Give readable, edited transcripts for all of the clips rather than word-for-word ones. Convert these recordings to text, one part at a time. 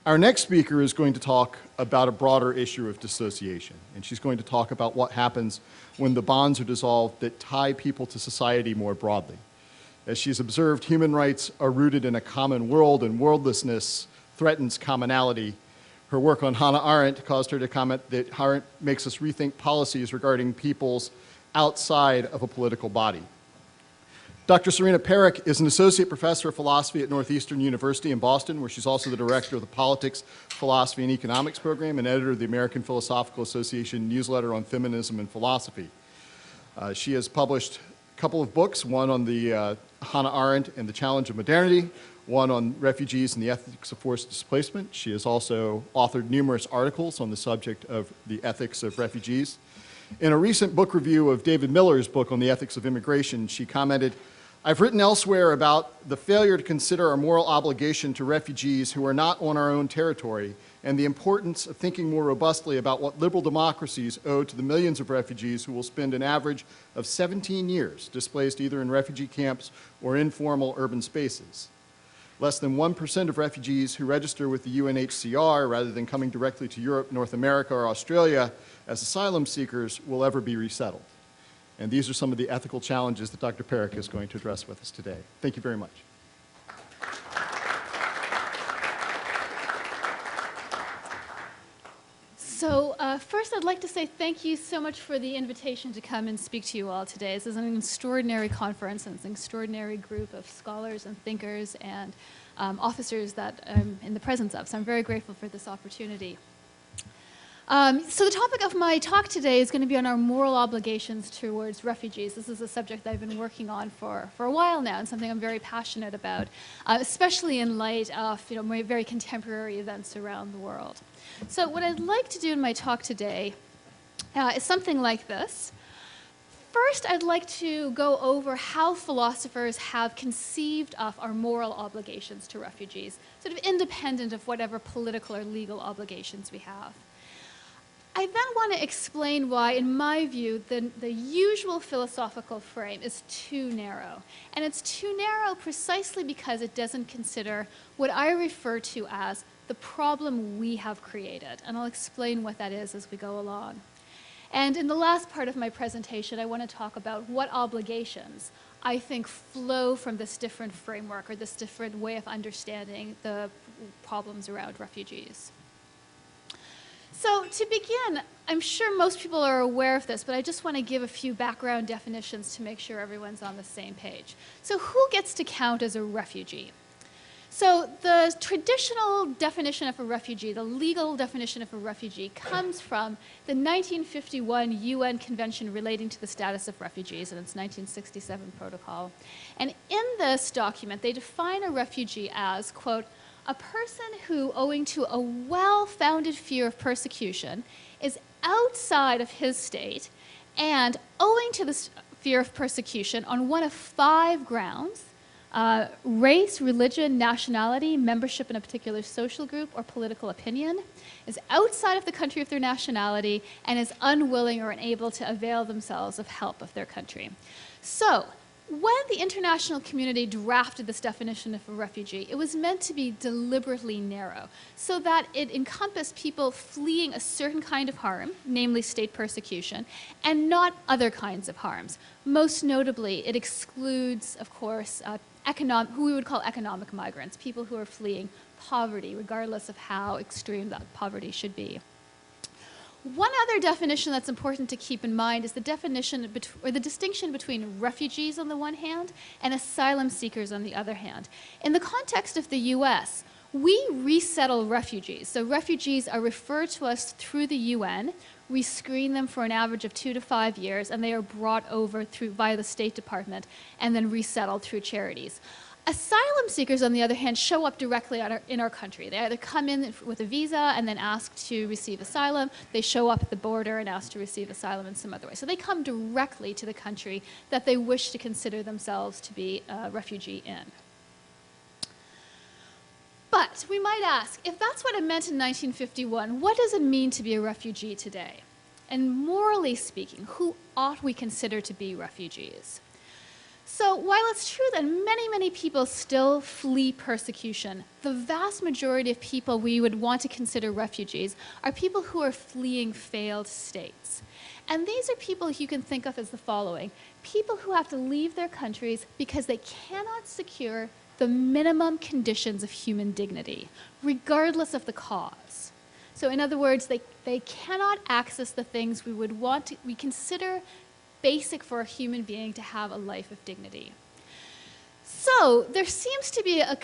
Our next speaker is going to talk about a broader issue of dissociation, and she's going to talk about what happens when the bonds are dissolved that tie people to society more broadly. As she's observed, human rights are rooted in a common world, and worldlessness threatens commonality. Her work on Hannah Arendt caused her to comment that Arendt makes us rethink policies regarding peoples outside of a political body. Dr. Serena Parekh is an associate professor of philosophy at Northwestern University in Boston, where she's also the director of the Politics, Philosophy, and Economics program and editor of the American Philosophical Association newsletter on feminism and philosophy. She has published a couple of books, one on the Hannah Arendt and the Challenge of Modernity, one on refugees and the ethics of forced displacement. She has also authored numerous articles on the subject of the ethics of refugees. In a recent book review of David Miller's book on the ethics of immigration, she commented, "I've written elsewhere about the failure to consider our moral obligation to refugees who are not on our own territory and the importance of thinking more robustly about what liberal democracies owe to the millions of refugees who will spend an average of 17 years displaced either in refugee camps or informal urban spaces. Less than 1% of refugees who register with the UNHCR rather than coming directly to Europe, North America, or Australia as asylum seekers will ever be resettled." And these are some of the ethical challenges that Dr. Parekh is going to address with us today. Thank you very much. So first I'd like to say thank you so much for the invitation to come and speak to you all today. This is an extraordinary conference and it's an extraordinary group of scholars and thinkers and officers that I'm in the presence of. So I'm very grateful for this opportunity. So the topic of my talk today is going to be on our moral obligations towards refugees. This is a subject that I've been working on for a while now and something I'm very passionate about, especially in light of my very contemporary events around the world. So what I'd like to do in my talk today is something like this. First, I'd like to go over how philosophers have conceived of our moral obligations to refugees, sort of independent of whatever political or legal obligations we have. I then want to explain why, in my view, the usual philosophical frame is too narrow. And it's too narrow precisely because it doesn't consider what I refer to as the problem we have created. And I'll explain what that is as we go along. And in the last part of my presentation, I want to talk about what obligations I think flow from this different framework or this different way of understanding the problems around refugees. So to begin, I'm sure most people are aware of this, but I just want to give a few background definitions to make sure everyone's on the same page. So who gets to count as a refugee? So the traditional definition of a refugee, the legal definition of a refugee, comes from the 1951 UN Convention relating to the status of refugees and its 1967 protocol. And in this document, they define a refugee as, quote, "a person who, owing to a well-founded fear of persecution, is outside of his state and, owing to this fear of persecution on one of 5 grounds, race, religion, nationality, membership in a particular social group, or political opinion, is outside of the country of their nationality and is unwilling or unable to avail themselves of help of their country." So, when the international community drafted this definition of a refugee, it was meant to be deliberately narrow so that it encompassed people fleeing a certain kind of harm, namely state persecution, and not other kinds of harms. Most notably, it excludes, of course, who we would call economic migrants, people who are fleeing poverty, regardless of how extreme that poverty should be. One other definition that's important to keep in mind is the definition or the distinction between refugees on the one hand and asylum seekers on the other hand. In the context of the US, we resettle refugees. So refugees are referred to us through the UN. We screen them for an average of 2 to 5 years, and they are brought over via the State Department and then resettled through charities. Asylum seekers, on the other hand, show up directly in our country. They either come in with a visa and then ask to receive asylum. They show up at the border and ask to receive asylum in some other way. So they come directly to the country that they wish to consider themselves to be a refugee in. But we might ask, if that's what it meant in 1951, what does it mean to be a refugee today? And morally speaking, who ought we consider to be refugees? So while it's true that many, many people still flee persecution, the vast majority of people we would want to consider refugees are people who are fleeing failed states. And these are people you can think of as the following: people who have to leave their countries because they cannot secure the minimum conditions of human dignity, regardless of the cause. So in other words, they cannot access the things we consider basic for a human being to have a life of dignity. So there seems to be a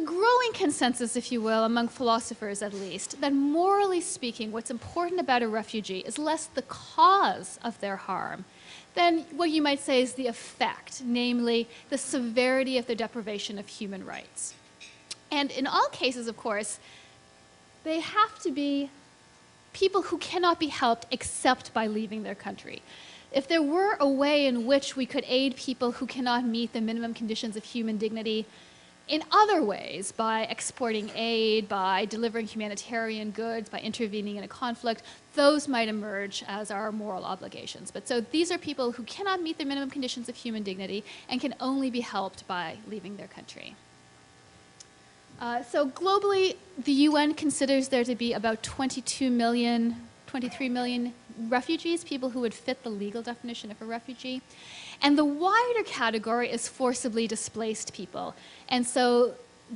growing consensus, if you will, among philosophers at least, that morally speaking, what's important about a refugee is less the cause of their harm than what you might say is the effect, namely the severity of their deprivation of human rights. And in all cases, of course, they have to be people who cannot be helped except by leaving their country. If there were a way in which we could aid people who cannot meet the minimum conditions of human dignity in other ways, by exporting aid, by delivering humanitarian goods, by intervening in a conflict, those might emerge as our moral obligations. But so these are people who cannot meet the minimum conditions of human dignity and can only be helped by leaving their country. So globally, the UN considers there to be about 23 million refugees, people who would fit the legal definition of a refugee. And the wider category is forcibly displaced people. And so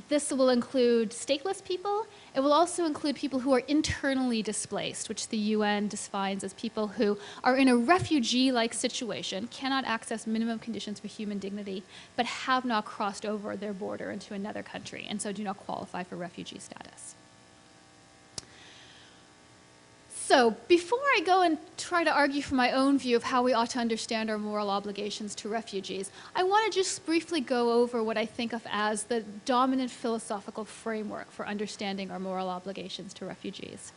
this will include stateless people. It will also include people who are internally displaced, which the UN defines as people who are in a refugee-like situation, cannot access minimum conditions for human dignity, but have not crossed over their border into another country, and so do not qualify for refugee status. So before I go and try to argue for my own view of how we ought to understand our moral obligations to refugees, I want to just briefly go over what I think of as the dominant philosophical framework for understanding our moral obligations to refugees.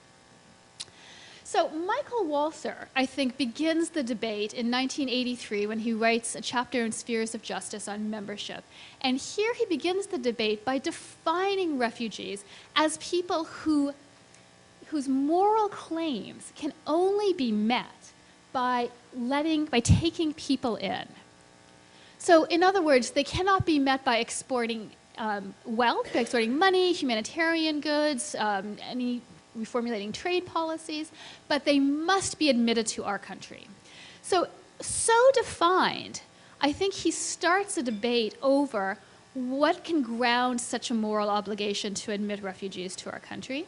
So Michael Walzer, I think, begins the debate in 1983 when he writes a chapter in Spheres of Justice on membership. And here he begins the debate by defining refugees as people whose moral claims can only be met by taking people in. So in other words, they cannot be met by exporting wealth, by exporting money, humanitarian goods, reformulating trade policies, but they must be admitted to our country. So defined, I think he starts a debate over what can ground such a moral obligation to admit refugees to our country.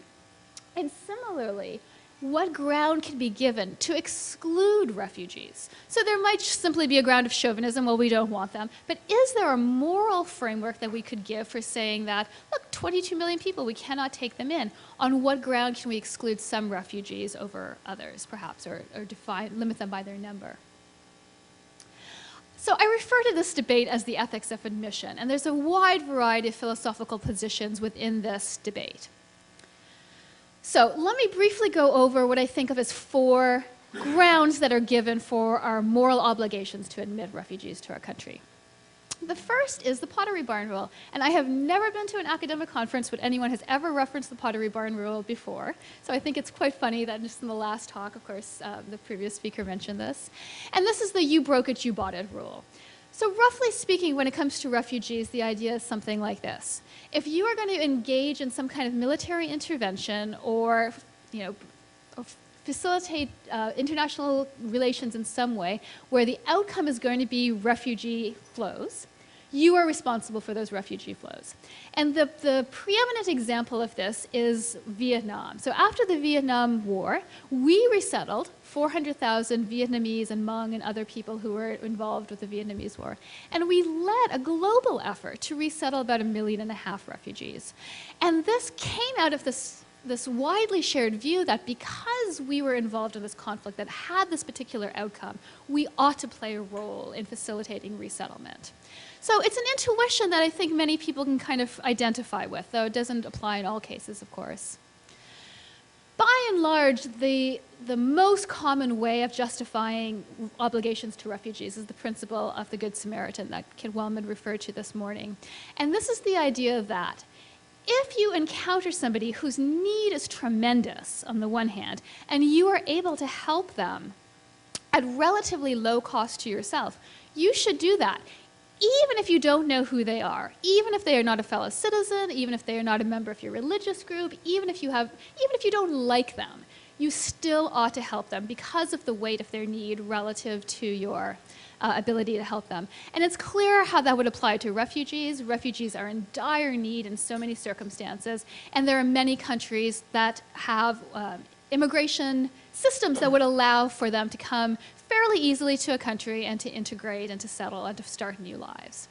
And similarly, what ground can be given to exclude refugees? So there might simply be a ground of chauvinism, well, we don't want them, but is there a moral framework that we could give for saying that, look, 22 million people, we cannot take them in. On what ground can we exclude some refugees over others, perhaps, or limit them by their number? So I refer to this debate as the ethics of admission, and there's a wide variety of philosophical positions within this debate. So let me briefly go over what I think of as 4 grounds that are given for our moral obligations to admit refugees to our country. The first is the Pottery Barn Rule, and I have never been to an academic conference where anyone has ever referenced the Pottery Barn Rule before, so I think it's quite funny that just in the last talk, of course, the previous speaker mentioned this. And this is the you broke it, you bought it rule. So roughly speaking, when it comes to refugees, the idea is something like this. If you are going to engage in some kind of military intervention or facilitate international relations in some way where the outcome is going to be refugee flows, you are responsible for those refugee flows. And the preeminent example of this is Vietnam. So after the Vietnam War, we resettled 400,000 Vietnamese and Hmong and other people who were involved with the Vietnamese War. And we led a global effort to resettle about 1.5 million refugees. And this came out of this widely shared view that because we were involved in this conflict that had this particular outcome, we ought to play a role in facilitating resettlement. So it's an intuition that I think many people can kind of identify with, though it doesn't apply in all cases, of course. By and large, the most common way of justifying obligations to refugees is the principle of the Good Samaritan that Kit Wellman referred to this morning. And this is the idea that if you encounter somebody whose need is tremendous on the one hand, and you are able to help them at relatively low cost to yourself, you should do that, even if you don't know who they are, even if they are not a fellow citizen, even if they are not a member of your religious group, even if you don't like them, you still ought to help them because of the weight of their need relative to your ability to help them. And it's clear how that would apply to refugees. Refugees are in dire need in so many circumstances, and there are many countries that have immigration systems that would allow for them to come fairly easily to a country and to integrate and to settle and to start new lives.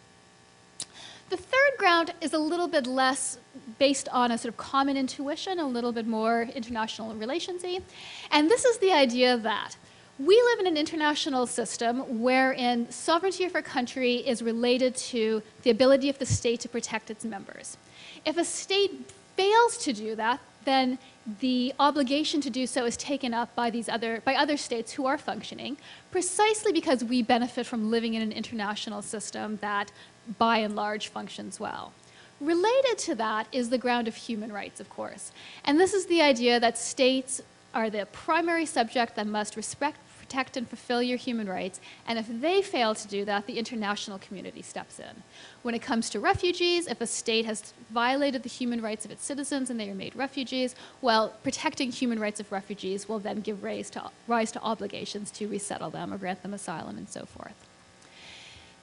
The third ground is a little bit less based on a sort of common intuition, a little bit more international relationsy. And this is the idea that we live in an international system wherein sovereignty of our country is related to the ability of the state to protect its members. If a state fails to do that, then the obligation to do so is taken up by other states who are functioning, precisely because we benefit from living in an international system that, by and large, functions well. Related to that is the ground of human rights, of course. And this is the idea that states are the primary subject that must respect, protect, and fulfill your human rights, and if they fail to do that, the international community steps in. When it comes to refugees, if a state has violated the human rights of its citizens and they are made refugees, well, protecting human rights of refugees will then give rise to obligations to resettle them or grant them asylum and so forth.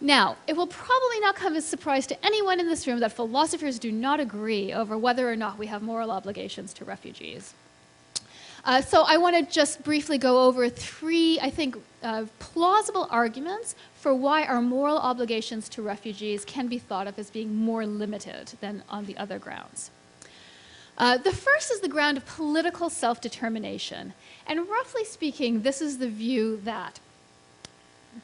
Now, it will probably not come as a surprise to anyone in this room that philosophers do not agree over whether or not we have moral obligations to refugees. So I want to just briefly go over three, I think, plausible arguments for why our moral obligations to refugees can be thought of as being more limited than on the other grounds. The first is the ground of political self-determination. And roughly speaking, this is the view that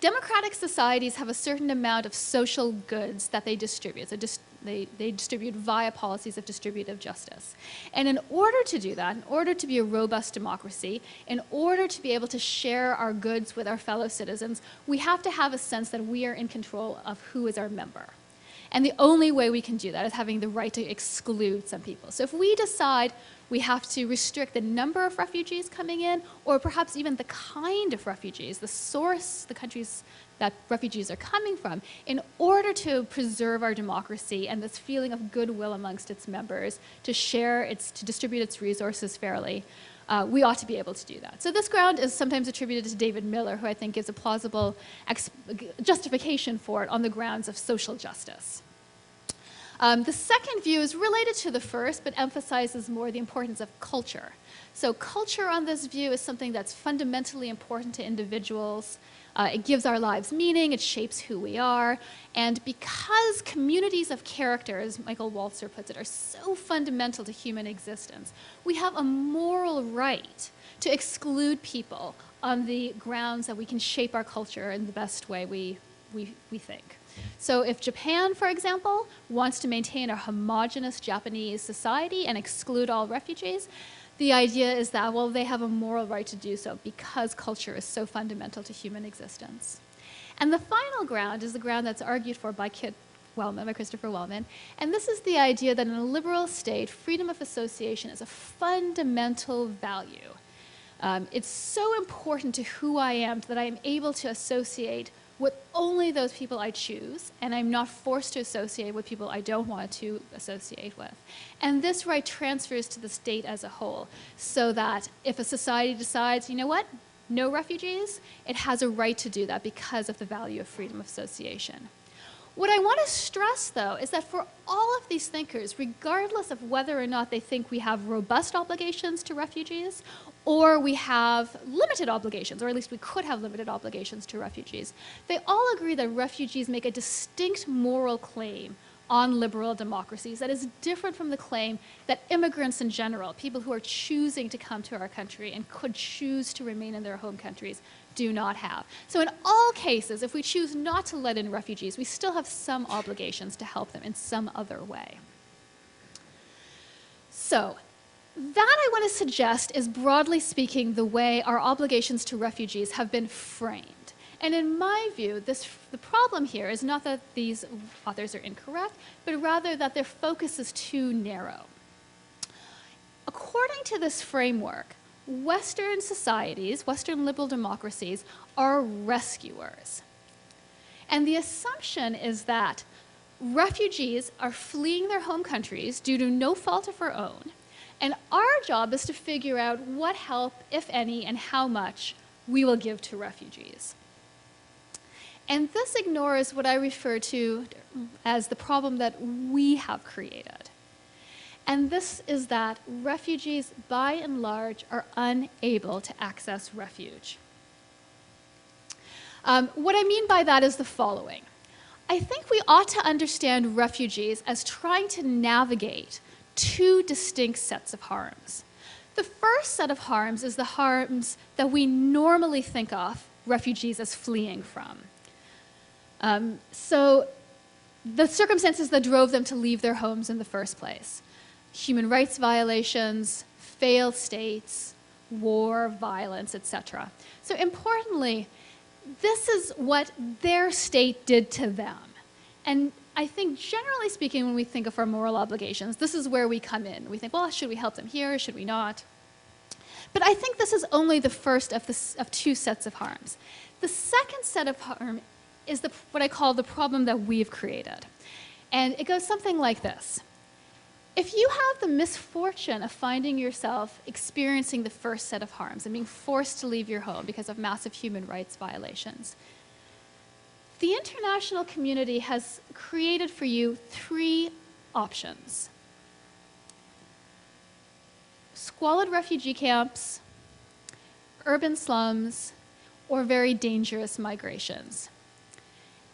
democratic societies have a certain amount of social goods that they distribute. So they distribute via policies of distributive justice. And in order to do that, in order to be a robust democracy, in order to be able to share our goods with our fellow citizens, we have to have a sense that we are in control of who is our member. And the only way we can do that is having the right to exclude some people. So if we decide we have to restrict the number of refugees coming in, or perhaps even the kind of refugees, the source, the countries that refugees are coming from, in order to preserve our democracy and this feeling of goodwill amongst its members, to distribute its resources fairly, we ought to be able to do that. So this ground is sometimes attributed to David Miller, who I think gives a plausible justification for it on the grounds of social justice. The second view is related to the first, but emphasizes more the importance of culture. So culture on this view is something that's fundamentally important to individuals. It gives our lives meaning, it shapes who we are, and because communities of character, as Michael Walzer puts it, are so fundamental to human existence, we have a moral right to exclude people on the grounds that we can shape our culture in the best way we think. So if Japan, for example, wants to maintain a homogenous Japanese society and exclude all refugees, the idea is that, well, they have a moral right to do so because culture is so fundamental to human existence. And the final ground is the ground that's argued for by Christopher Wellman, and this is the idea that in a liberal state, freedom of association is a fundamental value. It's so important to who I am that I am able to associate with only those people I choose, and I'm not forced to associate with people I don't want to associate with. And this right transfers to the state as a whole, so that if a society decides, you know what, no refugees, it has a right to do that because of the value of freedom of association. What I want to stress, though, is that for all of these thinkers, regardless of whether or not they think we have robust obligations to refugees, or we have limited obligations, or at least we could have limited obligations to refugees, they all agree that refugees make a distinct moral claim on liberal democracies that is different from the claim that immigrants in general, people who are choosing to come to our country and could choose to remain in their home countries, do not have. So in all cases, if we choose not to let in refugees, we still have some obligations to help them in some other way. So that, I want to suggest, is broadly speaking the way our obligations to refugees have been framed. And in my view, the problem here is not that these authors are incorrect, but rather that their focus is too narrow. According to this framework, Western societies, Western liberal democracies, are rescuers. And the assumption is that refugees are fleeing their home countries due to no fault of our own, and our job is to figure out what help, if any, and how much we will give to refugees. And this ignores what I refer to as the problem that we have created. And this is that refugees, by and large, are unable to access refuge. What I mean by that is the following. I think we ought to understand refugees as trying to navigate two distinct sets of harms. The first set of harms is the harms that we normally think of refugees as fleeing from. So the circumstances that drove them to leave their homes in the first place: human rights violations, failed states, war, violence, etc. So importantly, this is what their state did to them. And I think generally speaking, when we think of our moral obligations, this is where we come in. We think, well, should we help them here? Should we not? But I think this is only the first of two sets of harms. The second set of harm is what I call the problem that we've created. And it goes something like this. If you have the misfortune of finding yourself experiencing the first set of harms and being forced to leave your home because of massive human rights violations, the international community has created for you three options: squalid refugee camps, urban slums, or very dangerous migrations.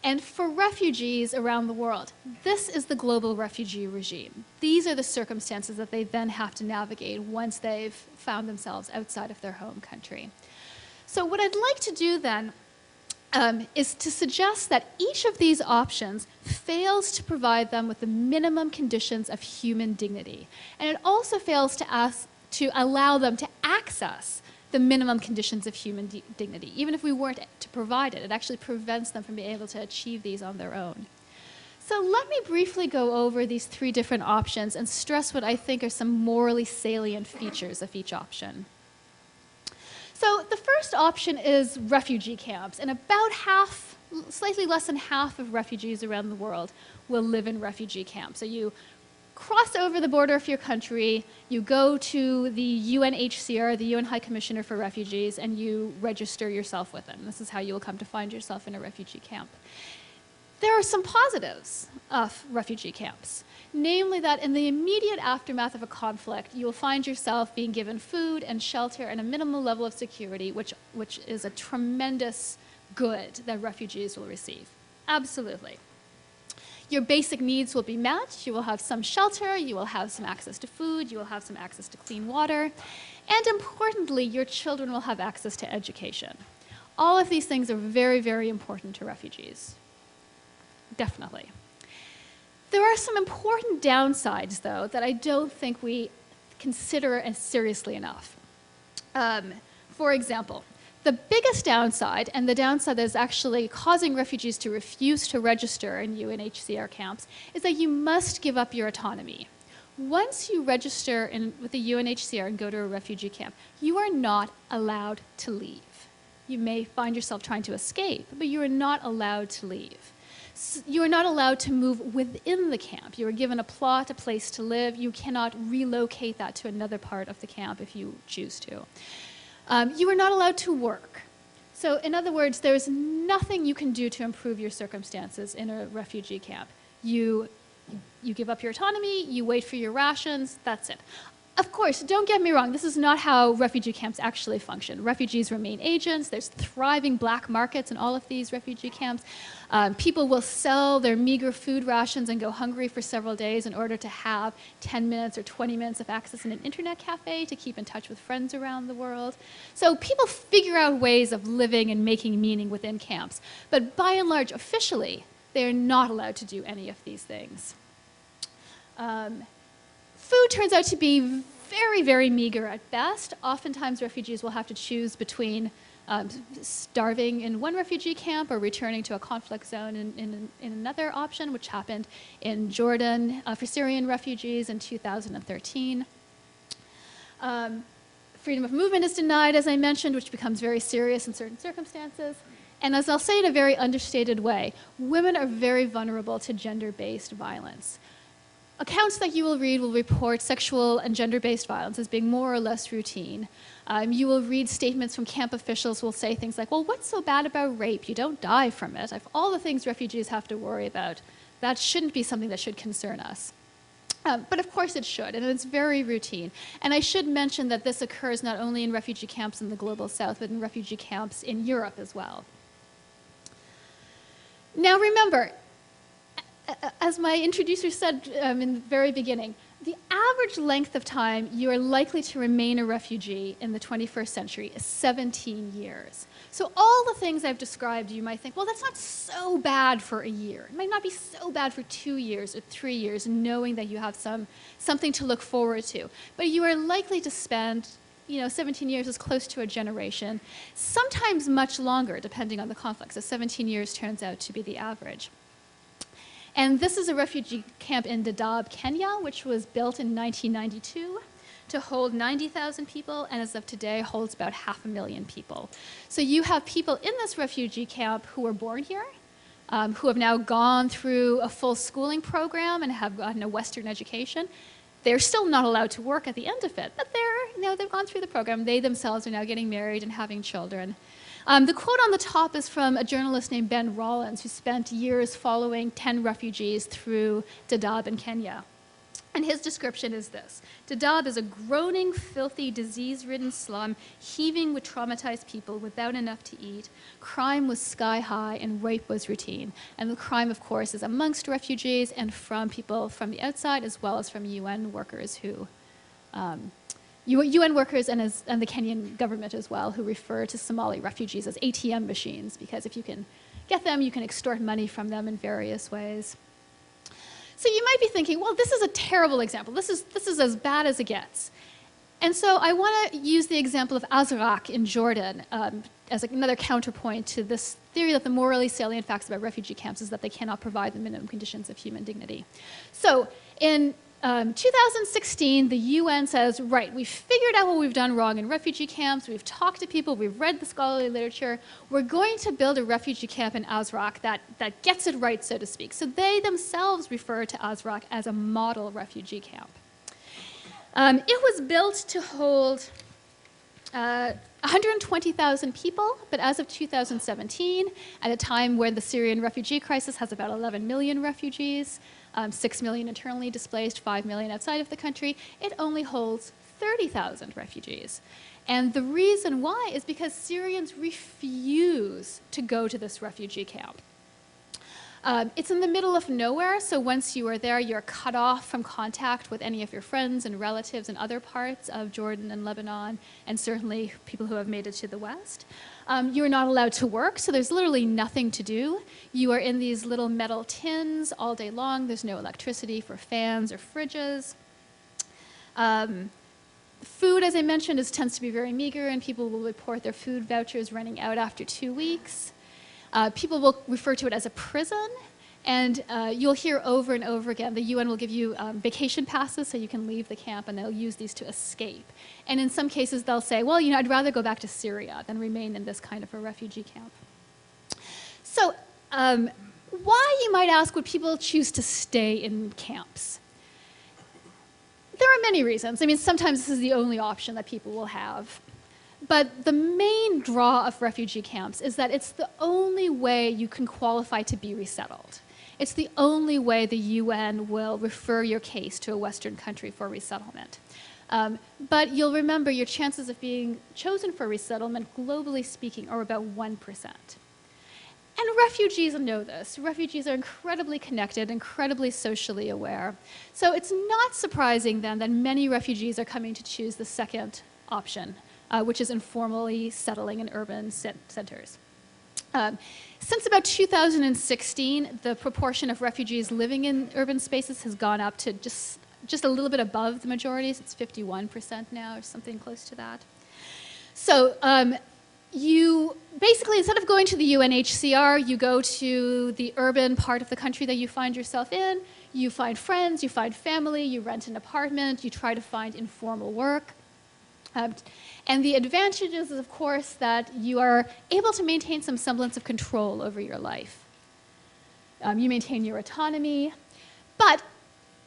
And for refugees around the world, this is the global refugee regime. These are the circumstances that they then have to navigate once they've found themselves outside of their home country. So what I'd like to do then is to suggest that each of these options fails to provide them with the minimum conditions of human dignity. And it also fails to allow them to access the minimum conditions of human dignity. Even if we weren't to provide it, it actually prevents them from being able to achieve these on their own. So let me briefly go over these three different options and stress what I think are some morally salient features of each option. So the first option is refugee camps, and about half, slightly less than half of refugees around the world will live in refugee camps. So you cross over the border of your country, you go to the UNHCR, the UN High Commissioner for Refugees, and you register yourself with them. This is how you will come to find yourself in a refugee camp. There are some positives of refugee camps, namely that in the immediate aftermath of a conflict, you will find yourself being given food and shelter and a minimal level of security, which is a tremendous good that refugees will receive. Absolutely. Your basic needs will be met. You will have some shelter, you will have some access to food, you will have some access to clean water, and importantly, your children will have access to education. All of these things are very, very important to refugees. Definitely. There are some important downsides, though, that I don't think we consider as seriously enough. For example, the biggest downside, and the downside that is actually causing refugees to refuse to register in UNHCR camps, is that you must give up your autonomy. Once you register with the UNHCR and go to a refugee camp, you are not allowed to leave. You may find yourself trying to escape, but you are not allowed to leave. You are not allowed to move within the camp. You are given a plot, a place to live. You cannot relocate that to another part of the camp if you choose to. You are not allowed to work. So in other words, there's nothing you can do to improve your circumstances in a refugee camp. You give up your autonomy, you wait for your rations, that's it. Of course, don't get me wrong, this is not how refugee camps actually function. Refugees remain agents, there's thriving black markets in all of these refugee camps. People will sell their meager food rations and go hungry for several days in order to have 10 minutes or 20 minutes of access in an internet cafe to keep in touch with friends around the world. So people figure out ways of living and making meaning within camps. But by and large, officially, they are not allowed to do any of these things. Food turns out to be very, very meager at best. Oftentimes, refugees will have to choose between starving in one refugee camp or returning to a conflict zone in another option, which happened in Jordan for Syrian refugees in 2013. Freedom of movement is denied, as I mentioned, which becomes very serious in certain circumstances. And as I'll say in a very understated way, women are very vulnerable to gender-based violence. Accounts that you will read will report sexual and gender-based violence as being more or less routine. You will read statements from camp officials who will say things like, well, what's so bad about rape? You don't die from it. Of all the things refugees have to worry about, that shouldn't be something that should concern us. But of course it should, and it's very routine. And I should mention that this occurs not only in refugee camps in the global south, but in refugee camps in Europe as well. Now remember, as my introducer said in the very beginning, the average length of time you are likely to remain a refugee in the 21st century is 17 years. So all the things I've described, you might think, well, that's not so bad for a year. It might not be so bad for 2 years or 3 years, knowing that you have something to look forward to. But you are likely to spend 17 years is close to a generation, sometimes much longer, depending on the conflict. So 17 years turns out to be the average. And this is a refugee camp in Dadaab, Kenya, which was built in 1992 to hold 90,000 people, and as of today holds about 500,000 people. So you have people in this refugee camp who were born here, who have now gone through a full schooling program and have gotten a Western education. They're still not allowed to work at the end of it, but they've gone through the program. They themselves are now getting married and having children. The quote on the top is from a journalist named Ben Rollins, who spent years following 10 refugees through Dadaab in Kenya. And his description is this: Dadaab is a groaning, filthy, disease-ridden slum, heaving with traumatized people without enough to eat. Crime was sky high and rape was routine. And the crime, of course, is amongst refugees and from people from the outside, as well as from UN workers who, UN workers and the Kenyan government as well, who refer to Somali refugees as ATM machines, because if you can get them, you can extort money from them in various ways. So you might be thinking, well, this is a terrible example. This is as bad as it gets. And so I want to use the example of Azraq in Jordan as another counterpoint to this theory that the morally salient facts about refugee camps is that they cannot provide the minimum conditions of human dignity. So in 2016, the UN says, right, we've figured out what we've done wrong in refugee camps, we've talked to people, we've read the scholarly literature, we're going to build a refugee camp in Azraq that gets it right, so to speak. So they themselves refer to Azraq as a model refugee camp. It was built to hold 120,000 people, but as of 2017, at a time when the Syrian refugee crisis has about 11 million refugees, 6 million internally displaced, 5 million outside of the country, it only holds 30,000 refugees. And the reason why is because Syrians refuse to go to this refugee camp. It's in the middle of nowhere, so once you are there, you're cut off from contact with any of your friends and relatives in other parts of Jordan and Lebanon, and certainly people who have made it to the West. You're not allowed to work, so there's literally nothing to do. You are in these little metal tins all day long. There's no electricity for fans or fridges. Food, as I mentioned, tends to be very meager, and people will report their food vouchers running out after 2 weeks. People will refer to it as a prison, and you'll hear over and over again, the UN will give you vacation passes so you can leave the camp, and they'll use these to escape. And in some cases, they'll say, well, I'd rather go back to Syria than remain in this kind of a refugee camp. So why, you might ask, would people choose to stay in camps? There are many reasons. I mean, sometimes this is the only option that people will have. But the main draw of refugee camps is that it's the only way you can qualify to be resettled. It's the only way the UN will refer your case to a Western country for resettlement. But you'll remember your chances of being chosen for resettlement, globally speaking, are about 1%. And refugees know this. Refugees are incredibly connected, incredibly socially aware. So it's not surprising then that many refugees are coming to choose the second option, which is informally settling in urban centers. Since about 2016, the proportion of refugees living in urban spaces has gone up to just a little bit above the majority. So it's 51% now, or something close to that. So you basically, instead of going to the UNHCR, you go to the urban part of the country that you find yourself in. You find friends, you find family, you rent an apartment, you try to find informal work. And the advantages is, of course, that you are able to maintain some semblance of control over your life. You maintain your autonomy, but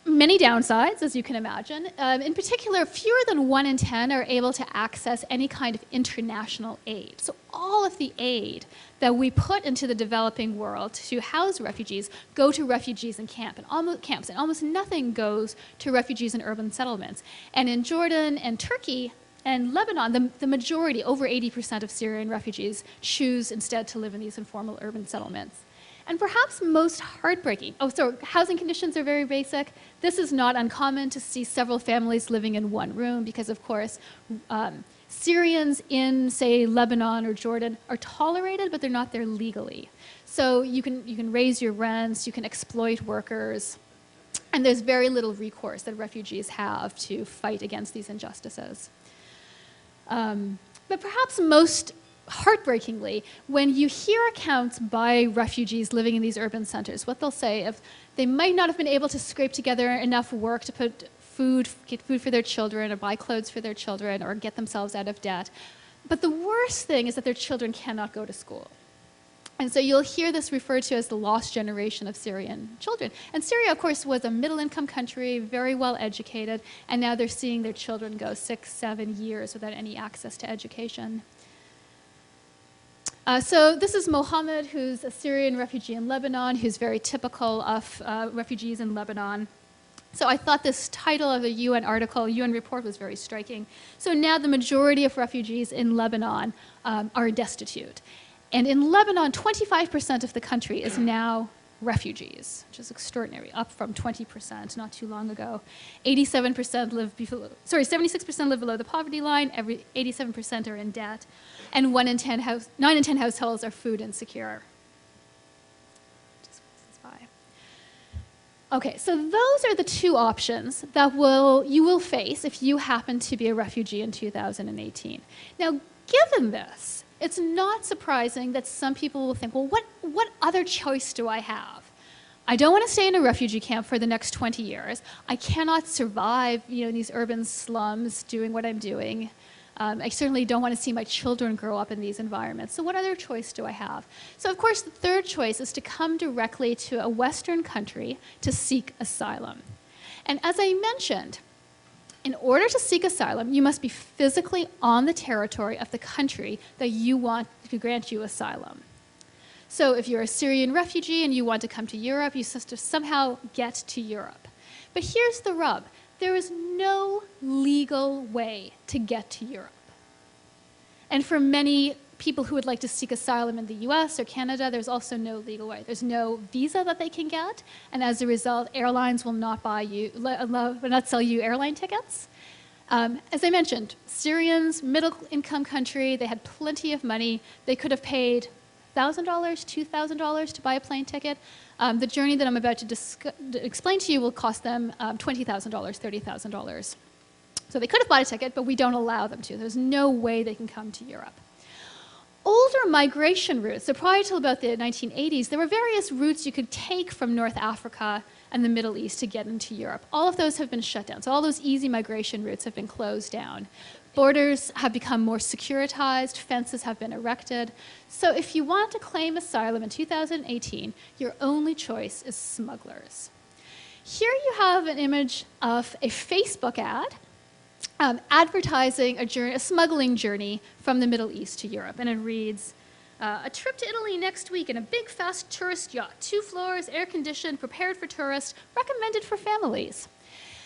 many downsides, as you can imagine. In particular, fewer than 1 in 10 are able to access any kind of international aid. So all of the aid that we put into the developing world to house refugees go to refugees in camps, and almost nothing goes to refugees in urban settlements. And in Jordan and Turkey and Lebanon, the majority, over 80% of Syrian refugees, choose instead to live in these informal urban settlements. And perhaps most heartbreaking, so housing conditions are very basic. This is not uncommon to see several families living in one room because, of course, Syrians in, say, Lebanon or Jordan are tolerated, but they're not there legally. So you can raise your rents, you can exploit workers, and there's very little recourse that refugees have to fight against these injustices. But perhaps most heartbreakingly, when you hear accounts by refugees living in these urban centers, what they'll say is they might not have been able to scrape together enough work to get food for their children or buy clothes for their children or get themselves out of debt. But the worst thing is that their children cannot go to school. And so you'll hear this referred to as the lost generation of Syrian children. And Syria, of course, was a middle-income country, very well educated, and now they're seeing their children go 6, 7 years without any access to education. So this is Mohammed, who's a Syrian refugee in Lebanon, who's very typical of refugees in Lebanon. So I thought this title of the UN article, UN report, was very striking. So now the majority of refugees in Lebanon are destitute. And in Lebanon, 25% of the country is now refugees, which is extraordinary, up from 20% not too long ago. 76% live below the poverty line, 87% are in debt, and 9 in 10 households are food insecure. Okay, so those are the two options that you will face if you happen to be a refugee in 2018. Now, given this, it's not surprising that some people will think, well, what other choice do I have? I don't want to stay in a refugee camp for the next 20 years. I cannot survive, in these urban slums doing what I'm doing. I certainly don't want to see my children grow up in these environments. So what other choice do I have? So of course, the third choice is to come directly to a Western country to seek asylum. And as I mentioned, in order to seek asylum, you must be physically on the territory of the country that you want to grant you asylum. So if you're a Syrian refugee and you want to come to Europe, you have to somehow get to Europe. But here's the rub. There is no legal way to get to Europe. And for many people who would like to seek asylum in the US or Canada, there's also no legal way. There's no visa that they can get, and as a result, airlines will not sell you airline tickets. As I mentioned, Syrians, middle-income country, they had plenty of money. They could have paid $1,000, $2,000 to buy a plane ticket. The journey that I'm about to explain to you will cost them $20,000, $30,000. So they could have bought a ticket, but we don't allow them to. There's no way they can come to Europe. Older migration routes, so prior to about the 1980s, there were various routes you could take from North Africa and the Middle East to get into Europe. All of those have been shut down. So all those easy migration routes have been closed down. Borders have become more securitized, fences have been erected. So if you want to claim asylum in 2018, your only choice is smugglers. Here you have an image of a Facebook ad advertising a smuggling journey from the Middle East to Europe. And it reads, a trip to Italy next week in a big, fast tourist yacht, 2 floors, air-conditioned, prepared for tourists, recommended for families.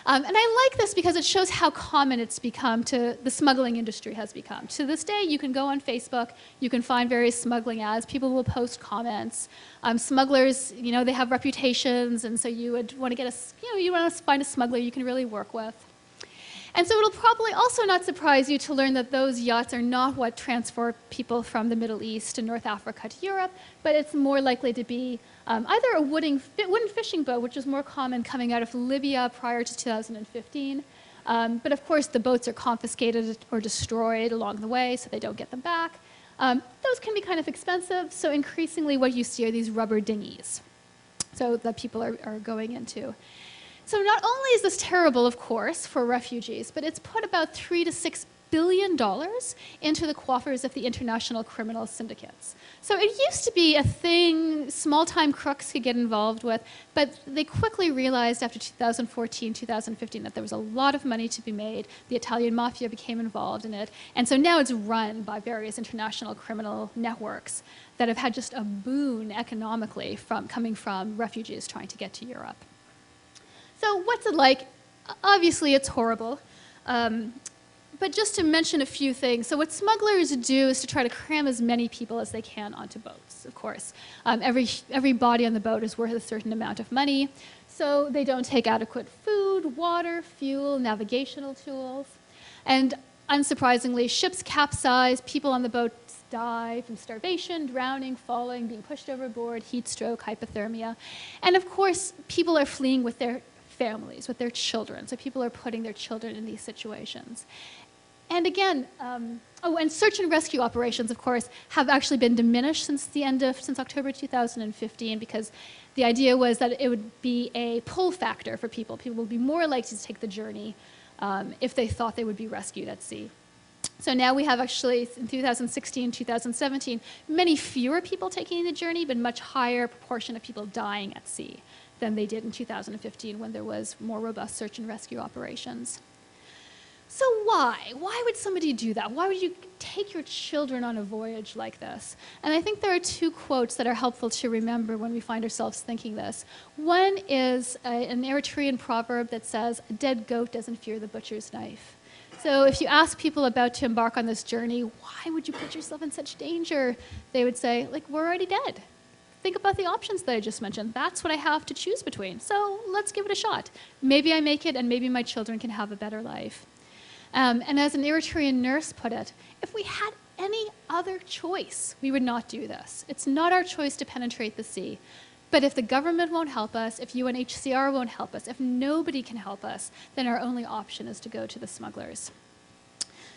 And I like this because it shows how common it's become the smuggling industry has become. To this day, you can go on Facebook, you can find various smuggling ads, people will post comments. Smugglers, they have reputations, and so you would want to you want to find a smuggler you can really work with. And so it'll probably also not surprise you to learn that those yachts are not what transport people from the Middle East to North Africa to Europe, but it's more likely to be either a wooden fishing boat, which was more common coming out of Libya prior to 2015. But of course, the boats are confiscated or destroyed along the way, so they don't get them back. Those can be kind of expensive, so increasingly what you see are these rubber dinghies, so that people are going into. So not only is this terrible, of course, for refugees, but it's put about $3 to $6 billion into the coffers of the international criminal syndicates. So it used to be a thing small-time crooks could get involved with, but they quickly realized after 2014, 2015 that there was a lot of money to be made. The Italian mafia became involved in it, and so now it's run by various international criminal networks that have had just a boon economically coming from refugees trying to get to Europe. So what's it like? Obviously, it's horrible. But just to mention a few things, so what smugglers do is to try to cram as many people as they can onto boats, of course. Every body on the boat is worth a certain amount of money, so they don't take adequate food, water, fuel, navigational tools. And unsurprisingly, ships capsize, people on the boats die from starvation, drowning, falling, being pushed overboard, heat stroke, hypothermia. And of course, people are fleeing with their families, with their children. So people are putting their children in these situations. And again, and search and rescue operations, of course, have actually been diminished since October 2015, because the idea was that it would be a pull factor for people. People would be more likely to take the journey if they thought they would be rescued at sea. So now we have actually, in 2016, 2017, many fewer people taking the journey, but much higher proportion of people dying at sea than they did in 2015 when there was more robust search and rescue operations. So why? Why would somebody do that? Why would you take your children on a voyage like this? And I think there are two quotes that are helpful to remember when we find ourselves thinking this. One is an Eritrean proverb that says, "A dead goat doesn't fear the butcher's knife." So if you ask people about to embark on this journey, why would you put yourself in such danger? They would say, like, we're already dead. Think about the options that I just mentioned. That's what I have to choose between. So let's give it a shot. Maybe I make it, and maybe my children can have a better life. And as an Eritrean nurse put it, if we had any other choice, we would not do this. It's not our choice to penetrate the sea. But if the government won't help us, if UNHCR won't help us, if nobody can help us, then our only option is to go to the smugglers.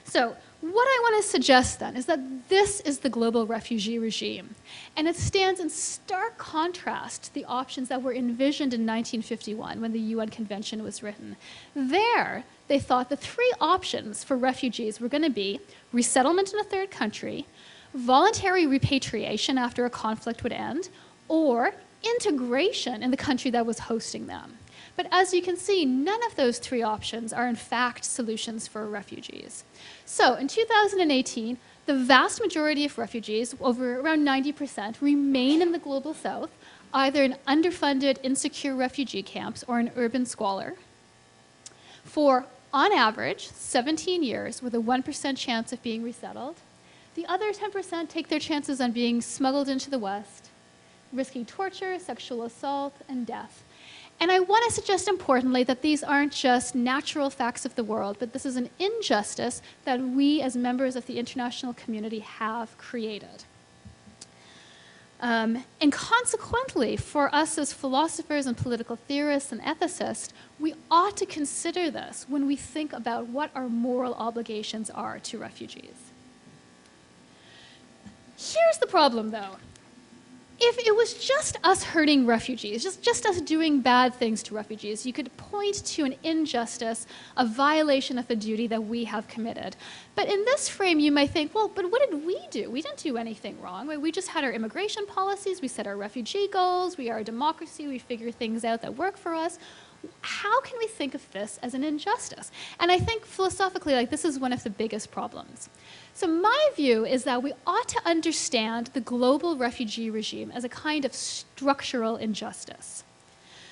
So what I want to suggest then is that this is the global refugee regime. And it stands in stark contrast to the options that were envisioned in 1951 when the UN Convention was written. There, they thought the three options for refugees were going to be resettlement in a third country, voluntary repatriation after a conflict would end, or integration in the country that was hosting them. But as you can see, none of those three options are in fact solutions for refugees. So in 2018, the vast majority of refugees, around 90%, remain in the global south, either in underfunded, insecure refugee camps or in urban squalor, for, on average, 17 years with a 1% chance of being resettled. The other 10% take their chances on being smuggled into the West, risking torture, sexual assault, and death. And I want to suggest importantly that these aren't just natural facts of the world, but this is an injustice that we as members of the international community have created. And consequently, for us as philosophers and political theorists and ethicists, we ought to consider this when we think about what our moral obligations are to refugees. Here's the problem, though. If it was just us hurting refugees, just us doing bad things to refugees, you could point to an injustice, a violation of a duty that we have committed. But in this frame, you might think, well, but what did we do? We didn't do anything wrong. We just had our immigration policies, we set our refugee goals, we are a democracy, we figure things out that work for us. How can we think of this as an injustice? And I think philosophically, like, this is one of the biggest problems. So my view is that we ought to understand the global refugee regime as a kind of structural injustice.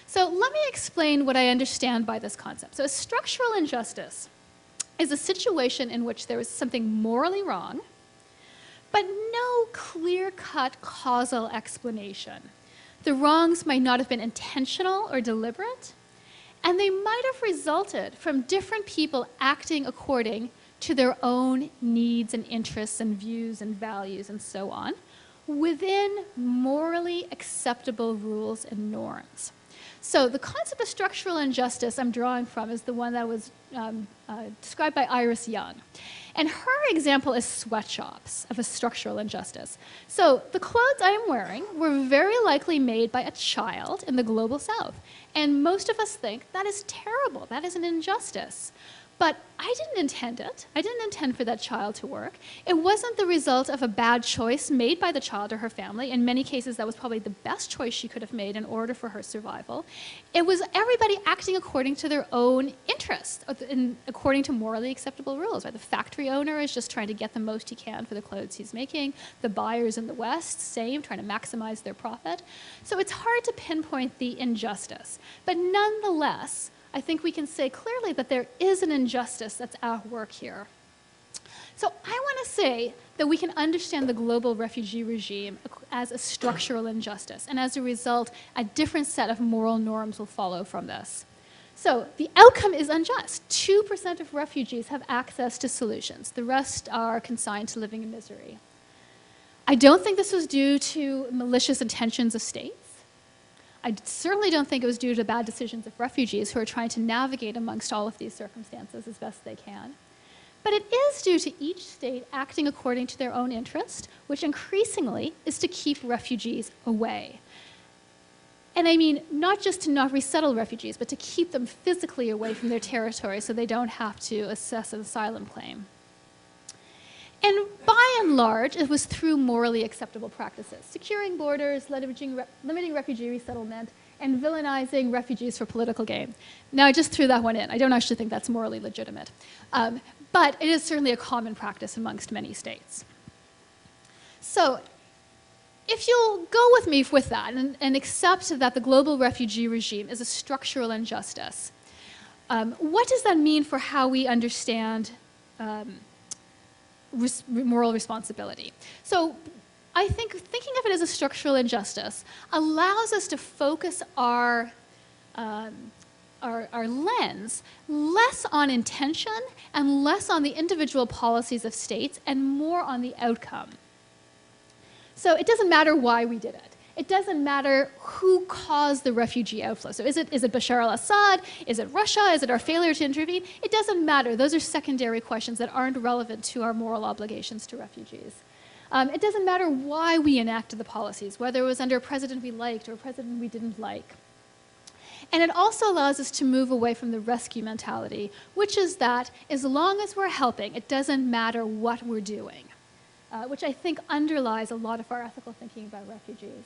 So let me explain what I understand by this concept. So a structural injustice is a situation in which there is something morally wrong, but no clear-cut causal explanation. The wrongs might not have been intentional or deliberate, and they might have resulted from different people acting according to their own needs and interests and views and values and so on, within morally acceptable rules and norms. So the concept of structural injustice I'm drawing from is the one that was described by Iris Young. And her example is sweatshops of a structural injustice. So the clothes I am wearing were very likely made by a child in the global south. And most of us think that is terrible, that is an injustice. But I didn't intend it. I didn't intend for that child to work. It wasn't the result of a bad choice made by the child or her family. In many cases, that was probably the best choice she could have made in order for her survival. It was everybody acting according to their own interest, according to morally acceptable rules. Right? The factory owner is just trying to get the most he can for the clothes he's making. The buyers in the West, same, trying to maximize their profit. So it's hard to pinpoint the injustice. But nonetheless, I think we can say clearly that there is an injustice that's at work here. So I want to say that we can understand the global refugee regime as a structural injustice, and as a result, a different set of moral norms will follow from this. So the outcome is unjust. 2% of refugees have access to solutions. The rest are consigned to living in misery. I don't think this was due to malicious intentions of states. I certainly don't think it was due to bad decisions of refugees who are trying to navigate amongst all of these circumstances as best they can. But it is due to each state acting according to their own interest, which increasingly is to keep refugees away. And I mean, not just to not resettle refugees, but to keep them physically away from their territory so they don't have to assess an asylum claim. And by and large, it was through morally acceptable practices, securing borders, limiting refugee resettlement, and villainizing refugees for political gain. Now, I just threw that one in. I don't actually think that's morally legitimate. But it is certainly a common practice amongst many states. So if you'll go with me with that and accept that the global refugee regime is a structural injustice, what does that mean for how we understand moral responsibility? So I think thinking of it as a structural injustice allows us to focus our lens less on intention and less on the individual policies of states and more on the outcome. So it doesn't matter why we did it. It doesn't matter who caused the refugee outflow. So is it Bashar al-Assad? Is it Russia? Is it our failure to intervene? It doesn't matter. Those are secondary questions that aren't relevant to our moral obligations to refugees. It doesn't matter why we enacted the policies, whether it was under a president we liked or a president we didn't like. And it also allows us to move away from the rescue mentality, which is that as long as we're helping, it doesn't matter what we're doing, which I think underlies a lot of our ethical thinking about refugees.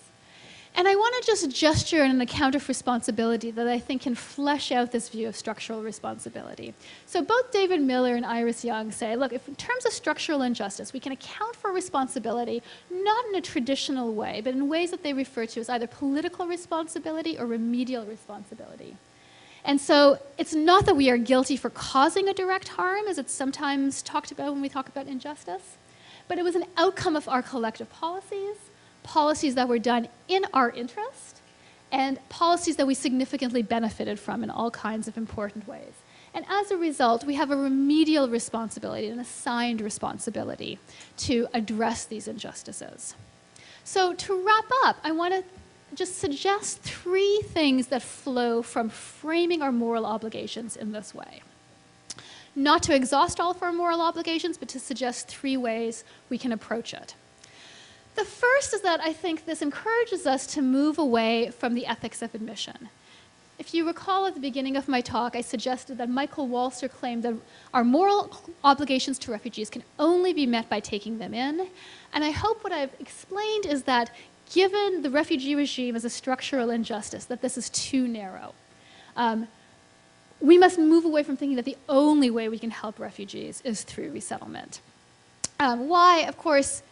And I want to just gesture in an account of responsibility that I think can flesh out this view of structural responsibility. So both David Miller and Iris Young say, look, if in terms of structural injustice, we can account for responsibility not in a traditional way, but in ways that they refer to as either political responsibility or remedial responsibility. And so it's not that we are guilty for causing a direct harm, as it's sometimes talked about when we talk about injustice, but it was an outcome of our collective policies that were done in our interest, and policies that we significantly benefited from in all kinds of important ways. And as a result, we have a remedial responsibility, an assigned responsibility to address these injustices. So to wrap up, I want to just suggest 3 things that flow from framing our moral obligations in this way. Not to exhaust all of our moral obligations, but to suggest 3 ways we can approach it. The first is that I think this encourages us to move away from the ethics of admission. If you recall at the beginning of my talk, I suggested that Michael Walzer claimed that our moral obligations to refugees can only be met by taking them in. And I hope what I've explained is that given the refugee regime as a structural injustice, that this is too narrow. We must move away from thinking that the only way we can help refugees is through resettlement. Why? Of course,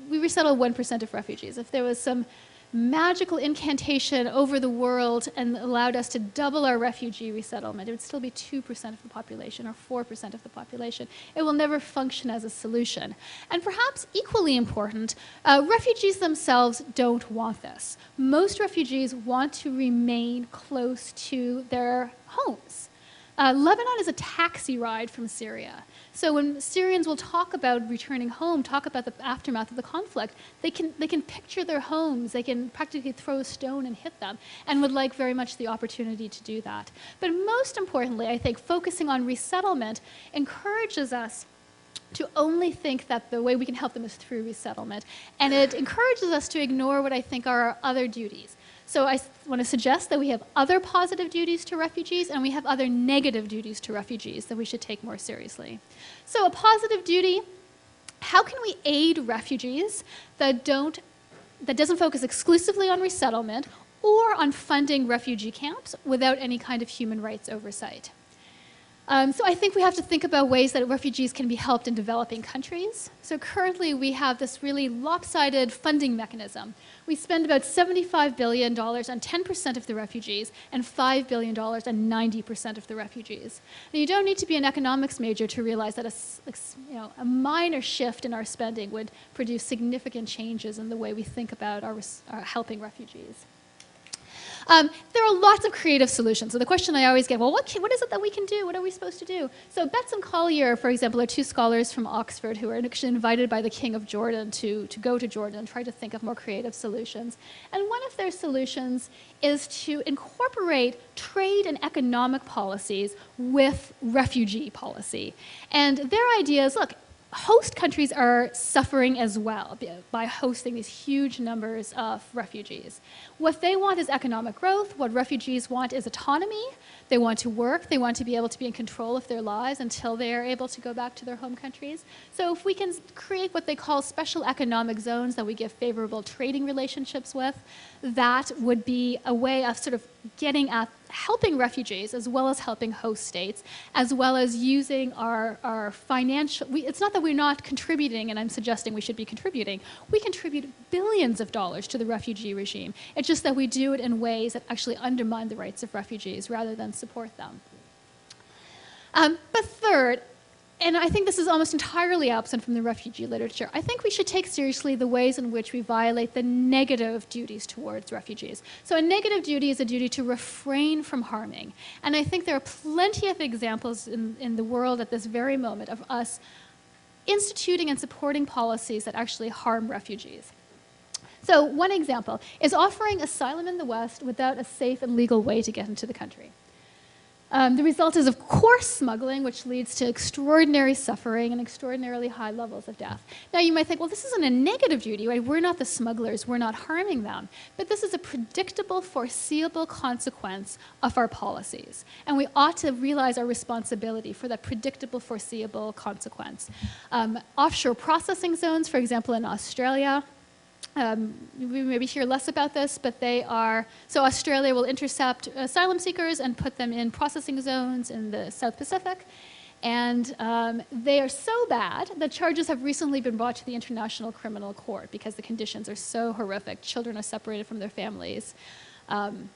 we resettle 1% of refugees. If there was some magical incantation over the world and allowed us to double our refugee resettlement, it would still be 2% of the population or 4% of the population. It will never function as a solution. And perhaps equally important, refugees themselves don't want this. Most refugees want to remain close to their homes. Lebanon is a taxi ride from Syria. So when Syrians will talk about returning home, talk about the aftermath of the conflict, they can picture their homes, they can practically throw a stone and hit them, and would like very much the opportunity to do that. But most importantly, I think focusing on resettlement encourages us to only think that the way we can help them is through resettlement. And it encourages us to ignore what I think are our other duties. So I want to suggest that we have other positive duties to refugees and we have other negative duties to refugees that we should take more seriously. So a positive duty, how can we aid refugees that doesn't focus exclusively on resettlement or on funding refugee camps without any kind of human rights oversight? So I think we have to think about ways that refugees can be helped in developing countries. So currently we have this really lopsided funding mechanism. We spend about $75 billion on 10% of the refugees and $5 billion on 90% of the refugees. Now, you don't need to be an economics major to realize that a minor shift in our spending would produce significant changes in the way we think about our helping refugees. There are lots of creative solutions. So the question I always get, well, what is it that we can do? What are we supposed to do? So Betts and Collier, for example, are two scholars from Oxford who are actually invited by the King of Jordan to go to Jordan and try to think of more creative solutions. And one of their solutions is to incorporate trade and economic policies with refugee policy. And their idea is, look, host countries are suffering as well by hosting these huge numbers of refugees. What they want is economic growth. What refugees want is autonomy. They want to work. They want to be able to be in control of their lives until they are able to go back to their home countries. So if we can create what they call special economic zones that we give favorable trading relationships with, that would be a way of sort of getting at helping refugees as well as helping host states, as well as using our financial, it's not that we're not contributing, and I'm suggesting we should be contributing. We contribute billions of dollars to the refugee regime. It's just that we do it in ways that actually undermine the rights of refugees rather than support them. But third, and I think this is almost entirely absent from the refugee literature, I think we should take seriously the ways in which we violate the negative duties towards refugees. So a negative duty is a duty to refrain from harming. And I think there are plenty of examples in the world at this very moment of us instituting and supporting policies that actually harm refugees. So one example is offering asylum in the West without a safe and legal way to get into the country. The result is, of course, smuggling, which leads to extraordinary suffering and extraordinarily high levels of death. Now, you might think, well, this isn't a negative duty, right? We're not the smugglers. We're not harming them. But this is a predictable, foreseeable consequence of our policies. And we ought to realize our responsibility for that predictable, foreseeable consequence. Offshore processing zones, for example, in Australia, we maybe hear less about this, but they are, so Australia will intercept asylum seekers and put them in processing zones in the South Pacific. And they are so bad that charges have recently been brought to the International Criminal Court because the conditions are so horrific. Children are separated from their families. And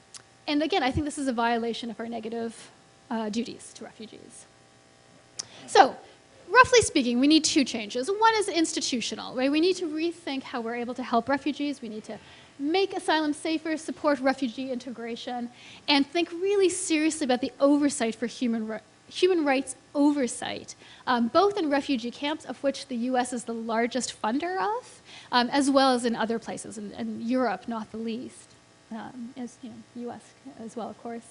again, I think this is a violation of our negative duties to refugees. So, roughly speaking, we need two changes. One is institutional, right? We need to rethink how we're able to help refugees. We need to make asylum safer, support refugee integration, and think really seriously about the oversight for human rights oversight, both in refugee camps, of which the US is the largest funder of, as well as in other places, and Europe not the least, as US as well, of course.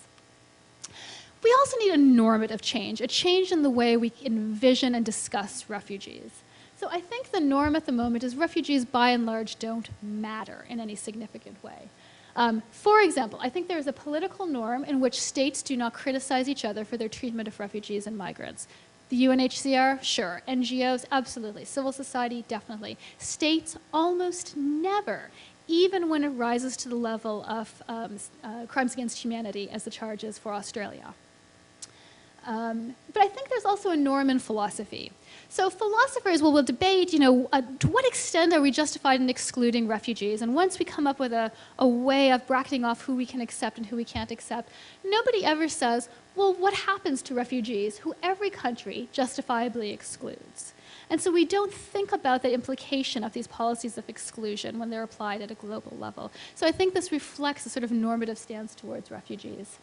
We also need a normative change, a change in the way we envision and discuss refugees. So I think the norm at the moment is refugees, by and large, don't matter in any significant way. For example, I think there is a political norm in which states do not criticize each other for their treatment of refugees and migrants. The UNHCR, sure. NGOs, absolutely. Civil society, definitely. States, almost never, even when it rises to the level of crimes against humanity, as the charge is for Australia. But I think there's also a norm in philosophy. So philosophers will debate, to what extent are we justified in excluding refugees? And once we come up with a way of bracketing off who we can accept and who we can't accept, nobody ever says, well, what happens to refugees who every country justifiably excludes? And so we don't think about the implication of these policies of exclusion when they're applied at a global level. So I think this reflects a sort of normative stance towards refugees.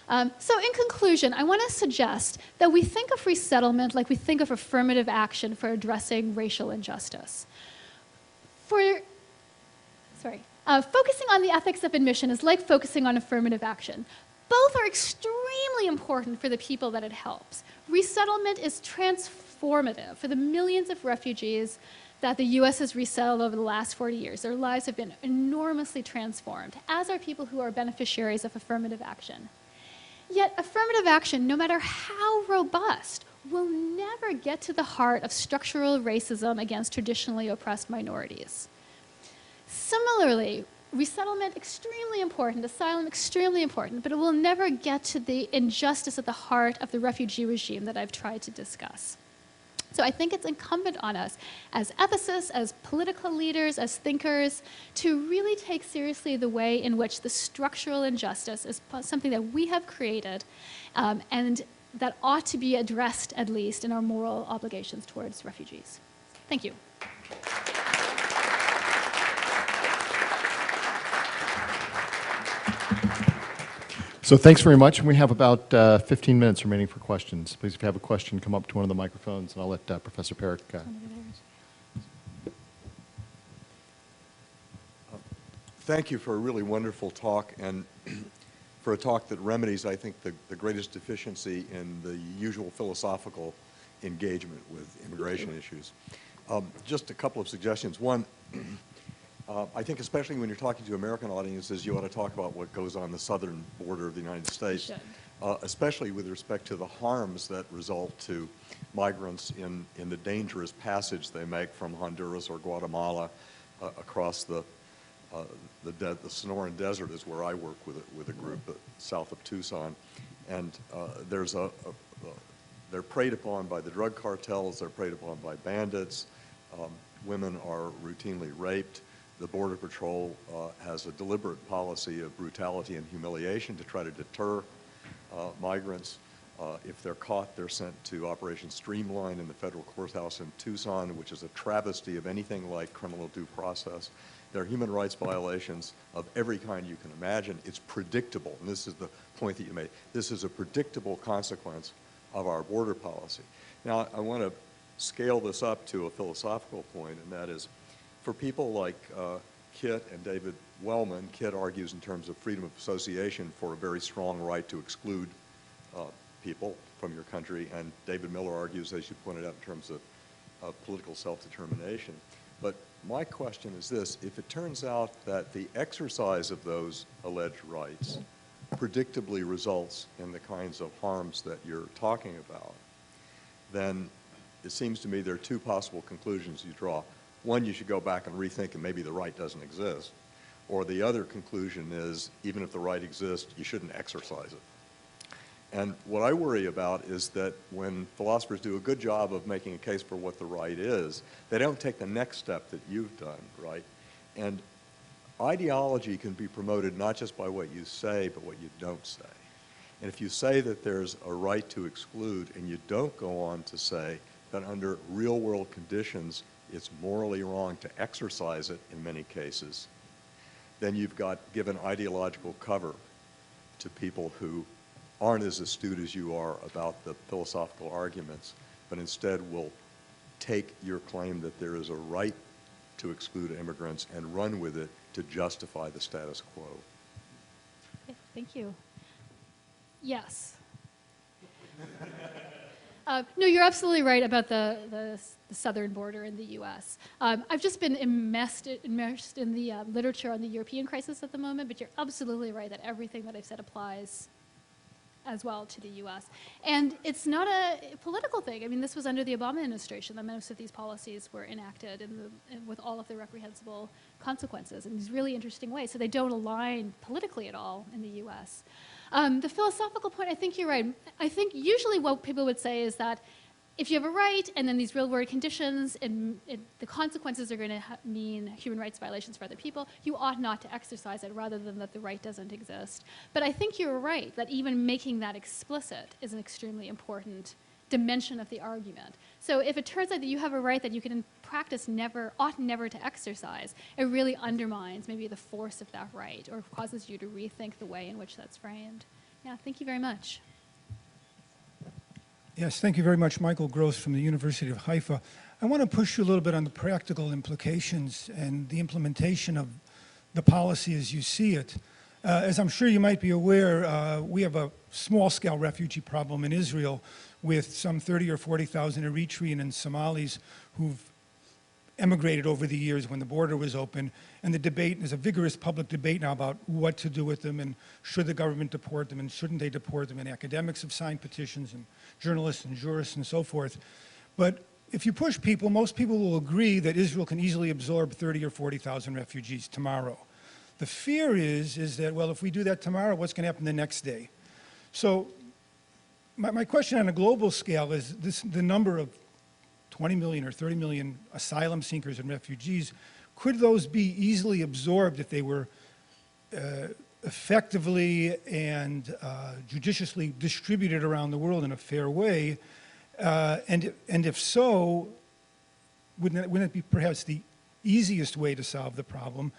So in conclusion, I want to suggest that we think of resettlement like we think of affirmative action for addressing racial injustice. Focusing on the ethics of admission is like focusing on affirmative action. Both are extremely important for the people that it helps. Resettlement is transformative for the millions of refugees that the U.S. has resettled over the last 40 years. Their lives have been enormously transformed, as are people who are beneficiaries of affirmative action. Yet affirmative action, no matter how robust, will never get to the heart of structural racism against traditionally oppressed minorities. Similarly, resettlement, extremely important, asylum, extremely important, but it will never get to the injustice at the heart of the refugee regime that I've tried to discuss. So I think it's incumbent on us as ethicists, as political leaders, as thinkers, to really take seriously the way in which the structural injustice is something that we have created and that ought to be addressed, at least, in our moral obligations towards refugees. Thank you. So thanks very much. We have about 15 minutes remaining for questions. Please, if you have a question, come up to one of the microphones, and I'll let Professor Parekh. Thank you for a really wonderful talk, and for a talk that remedies, I think, the greatest deficiency in the usual philosophical engagement with immigration issues. Just a couple of suggestions. One, I think especially when you're talking to American audiences, you ought to talk about what goes on the southern border of the United States, especially with respect to the harms that result to migrants in the dangerous passage they make from Honduras or Guatemala across the Sonoran Desert is where I work with a group south of Tucson. And they're preyed upon by the drug cartels, they're preyed upon by bandits, women are routinely raped. The Border Patrol has a deliberate policy of brutality and humiliation to try to deter migrants. If they're caught, they're sent to Operation Streamline in the federal courthouse in Tucson, which is a travesty of anything like criminal due process. There are human rights violations of every kind you can imagine. It's predictable, and this is the point that you made. This is a predictable consequence of our border policy. Now, I want to scale this up to a philosophical point, and that is, for people like Kit and David Wellman, Kit argues in terms of freedom of association for a very strong right to exclude people from your country, and David Miller argues, as you pointed out, in terms of political self-determination. But my question is this: if it turns out that the exercise of those alleged rights predictably results in the kinds of harms that you're talking about, then it seems to me there are two possible conclusions you draw. One, you should go back and rethink and maybe the right doesn't exist. Or the other conclusion is, even if the right exists, you shouldn't exercise it. And what I worry about is that when philosophers do a good job of making a case for what the right is, they don't take the next step that you've done, right? And ideology can be promoted not just by what you say, but what you don't say. And if you say that there's a right to exclude and you don't go on to say that under real-world conditions it's morally wrong to exercise it in many cases, then you've given ideological cover to people who aren't as astute as you are about the philosophical arguments, but instead will take your claim that there is a right to exclude immigrants and run with it to justify the status quo. Okay, thank you. Yes. No, you're absolutely right about the southern border in the U.S. I've just been immersed in the literature on the European crisis at the moment, but you're absolutely right that everything that I've said applies as well to the U.S. And it's not a political thing. I mean, this was under the Obama administration that most of these policies were enacted with all of the reprehensible consequences in these really interesting ways. So they don't align politically at all in the U.S. The philosophical point, I think you're right. I think usually what people would say is that if you have a right and then these real-world conditions and the consequences are going to mean human rights violations for other people, you ought not to exercise it rather than that the right doesn't exist. But I think you're right that even making that explicit is an extremely important dimension of the argument. So if it turns out that you have a right that you can in practice ought never to exercise, it really undermines maybe the force of that right or causes you to rethink the way in which that's framed. Yeah, thank you very much. Yes, thank you very much, Michael Gross from the University of Haifa. I want to push you a little bit on the practical implications and the implementation of the policy as you see it. As I'm sure you might be aware, we have a small-scale refugee problem in Israel with some 30 or 40,000 Eritrean and Somalis who've emigrated over the years when the border was open, and the debate, there's a vigorous public debate now about what to do with them and should the government deport them and shouldn't they deport them, and academics have signed petitions and journalists and jurists and so forth. But if you push people, most people will agree that Israel can easily absorb 30 or 40,000 refugees tomorrow. The fear is that, well, if we do that tomorrow, what's going to happen the next day? So my question on a global scale is the number of 20 million or 30 million asylum seekers and refugees, could those be easily absorbed if they were effectively and judiciously distributed around the world in a fair way? And if so, wouldn't it be perhaps the easiest way to solve the problem,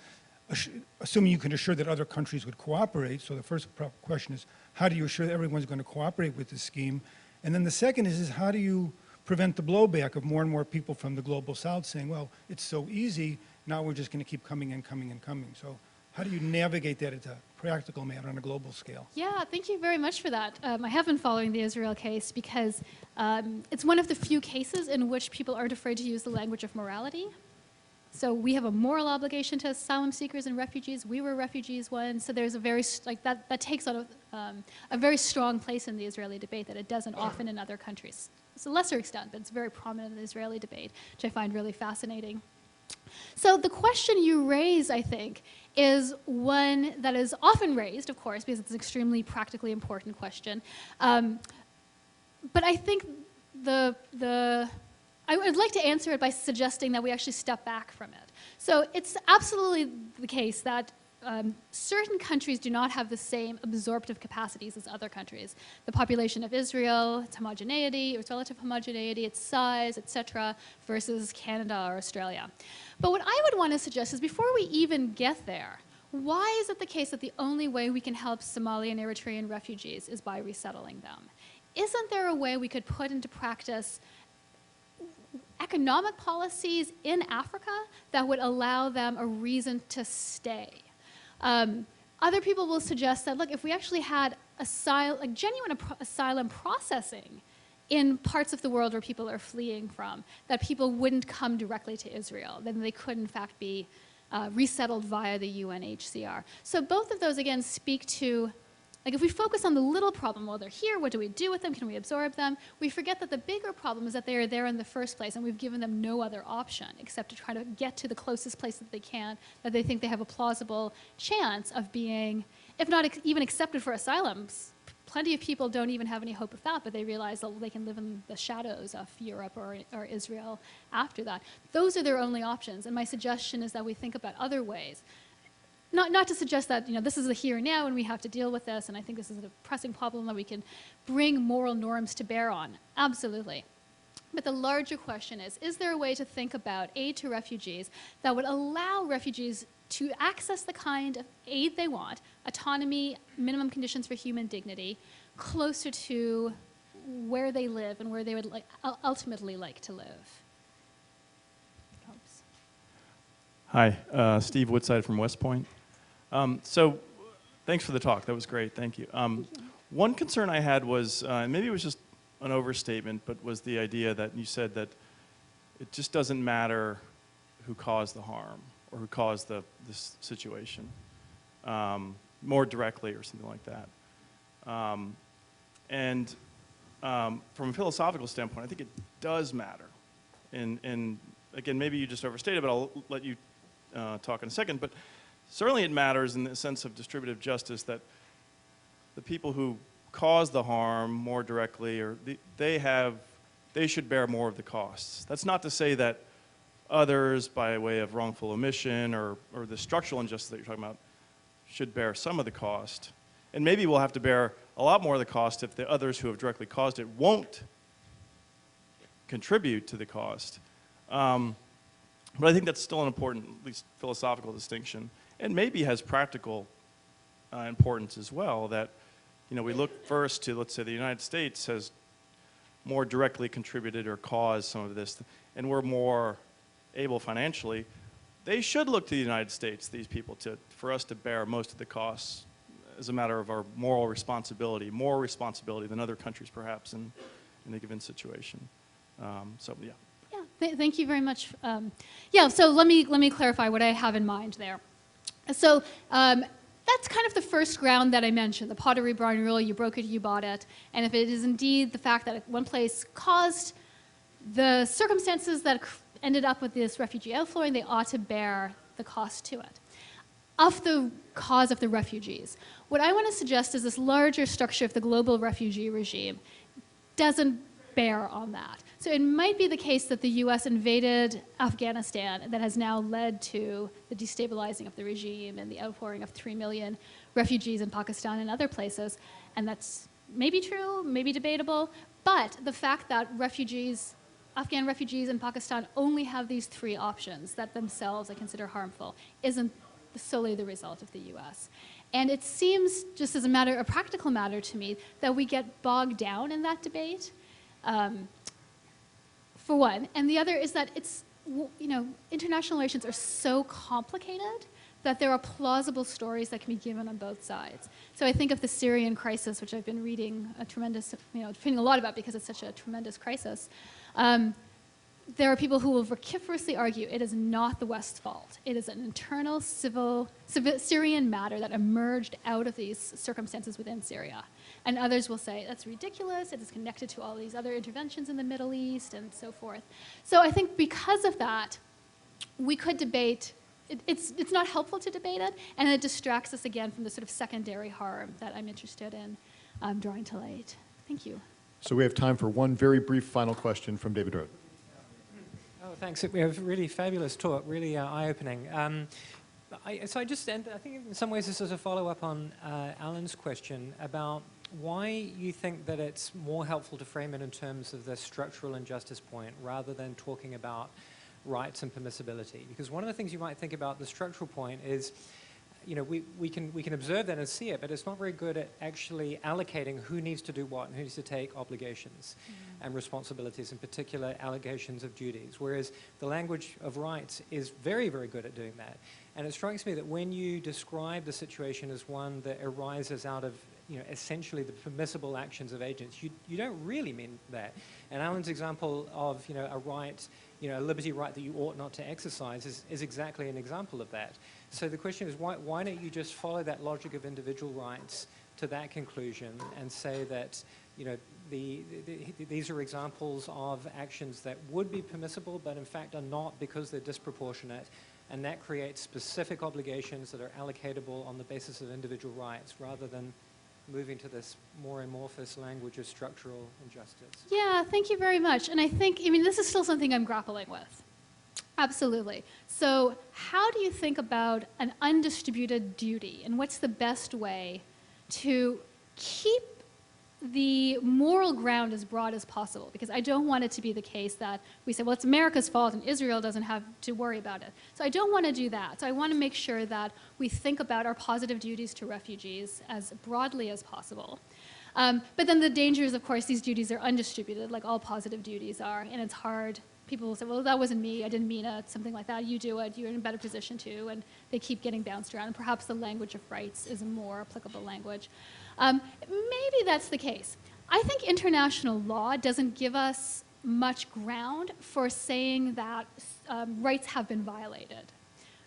assuming you can assure that other countries would cooperate? So the first question is, how do you assure that everyone's going to cooperate with this scheme? And then the second is how do you prevent the blowback of more and more people from the global south saying, well, it's so easy, now we're just going to keep coming and coming and coming. So how do you navigate that as a practical matter on a global scale? Yeah, thank you very much for that. I have been following the Israel case because it's one of the few cases in which people aren't afraid to use the language of morality. So we have a moral obligation to asylum seekers and refugees. We were refugees once, so there's a very, that takes on a very strong place in the Israeli debate that it doesn't often in other countries. It's a lesser extent, but it's very prominent in the Israeli debate, which I find really fascinating. So the question you raise, I think, is one that is often raised, of course, because it's an extremely practically important question. But I think I would like to answer it by suggesting that we actually step back from it. So it's absolutely the case that certain countries do not have the same absorptive capacities as other countries. The population of Israel, its homogeneity, its relative homogeneity, its size, etc., versus Canada or Australia. But what I would want to suggest is before we even get there, why is it the case that the only way we can help Somali and Eritrean refugees is by resettling them? Isn't there a way we could put into practice economic policies in Africa that would allow them a reason to stay? Other people will suggest that, look, if we actually had genuine asylum processing in parts of the world where people are fleeing from, that people wouldn't come directly to Israel, then they could, in fact, be resettled via the UNHCR. So both of those, again, speak to, like, if we focus on the little problem, well, they're here, what do we do with them? Can we absorb them? We forget that the bigger problem is that they are there in the first place, and we've given them no other option except to try to get to the closest place that they can, that they think they have a plausible chance of being, if not even accepted for asylums. Plenty of people don't even have any hope of that, but they realize that they can live in the shadows of Europe or Israel after that. Those are their only options, and my suggestion is that we think about other ways. Not to suggest that, this is the here and now and we have to deal with this, and I think this is a pressing problem that we can bring moral norms to bear on. Absolutely. But the larger question is there a way to think about aid to refugees that would allow refugees to access the kind of aid they want, autonomy, minimum conditions for human dignity, closer to where they live and where they would ultimately like to live? Oops. Hi, Steve Woodside from West Point. So thanks for the talk. That was great. Thank you. One concern I had was, and maybe it was just an overstatement, but was the idea that you said that it just doesn't matter who caused the harm or who caused this situation more directly or something like that. From a philosophical standpoint, I think it does matter. And again, maybe you just overstated, but I'll let you talk in a second. But certainly it matters in the sense of distributive justice that the people who cause the harm more directly, or they should bear more of the costs. That's not to say that others, by way of wrongful omission or the structural injustice that you're talking about, should bear some of the cost. And maybe we'll have to bear a lot more of the cost if the others who have directly caused it won't contribute to the cost. But I think that's still an important, at least philosophical distinction, and maybe has practical importance as well, that we look first to, let's say, the United States has more directly contributed or caused some of this, and we're more able financially. They should look to the United States, these people, for us to bear most of the costs as a matter of our moral responsibility, more responsibility than other countries perhaps in a given situation. So yeah. Yeah, Thank you very much. Yeah, so let me clarify what I have in mind there. So that's kind of the first ground that I mentioned, the Pottery barn rule, you broke it, you bought it. And if it is indeed the fact that one place caused the circumstances that ended up with this refugee outflowing, they ought to bear the cost to it. Of the cause of the refugees, what I want to suggest is this larger structure of the global refugee regime doesn't bear on that. So it might be the case that the US invaded Afghanistan, and that has now led to the destabilizing of the regime and the outpouring of 3 million refugees in Pakistan and other places. And that's maybe true, maybe debatable, but the fact that Afghan refugees in Pakistan only have these 3 options that themselves I consider harmful isn't solely the result of the US. And it seems, just as a practical matter to me, that we get bogged down in that debate. For one, and the other is that international relations are so complicated that there are plausible stories that can be given on both sides. So I think of the Syrian crisis, which I've been reading reading a lot about because it's such a tremendous crisis. There are people who will vociferously argue it is not the West's fault. It is an internal Syrian matter that emerged out of these circumstances within Syria. And others will say that's ridiculous, it is connected to all these other interventions in the Middle East and so forth. So I think because of that, we could debate, it's not helpful to debate it, and it distracts us again from the sort of secondary harm that I'm interested in drawing to light. Thank you. So we have time for one very brief final question from David Roth. Oh, thanks. We have a really fabulous talk, really eye-opening. I think in some ways this is a follow-up on Alan's question about why you think that it's more helpful to frame it in terms of the structural injustice point rather than talking about rights and permissibility. Because one of the things you might think about the structural point is, we can observe that and see it, but it's not very good at actually allocating who needs to do what and who needs to take obligations and responsibilities, in particular allegations of duties, whereas the language of rights is very, very good at doing that. And it strikes me that when you describe the situation as one that arises out of essentially the permissible actions of agents, you don't really mean that. And Alan's example of a right, a liberty right that you ought not to exercise is exactly an example of that. So the question is, why don't you just follow that logic of individual rights to that conclusion and say that these are examples of actions that would be permissible but in fact are not because they're disproportionate, and that creates specific obligations that are allocatable on the basis of individual rights rather than moving to this more amorphous language of structural injustice. Yeah, thank you very much. And I think, this is still something I'm grappling with. Absolutely. So how do you think about an undistributed duty, and what's the best way to keep the moral ground as broad as possible? Because I don't want it to be the case that we say, well, it's America's fault and Israel doesn't have to worry about it. So I don't want to do that. So I want to make sure that we think about our positive duties to refugees as broadly as possible. But then the danger is, of course, these duties are undistributed, like all positive duties are, and it's hard. People will say, well, that wasn't me, I didn't mean it, something like that. You do it, you're in a better position too, and they keep getting bounced around. And perhaps the language of rights is a more applicable language. Maybe that's the case. I think international law doesn't give us much ground for saying that rights have been violated.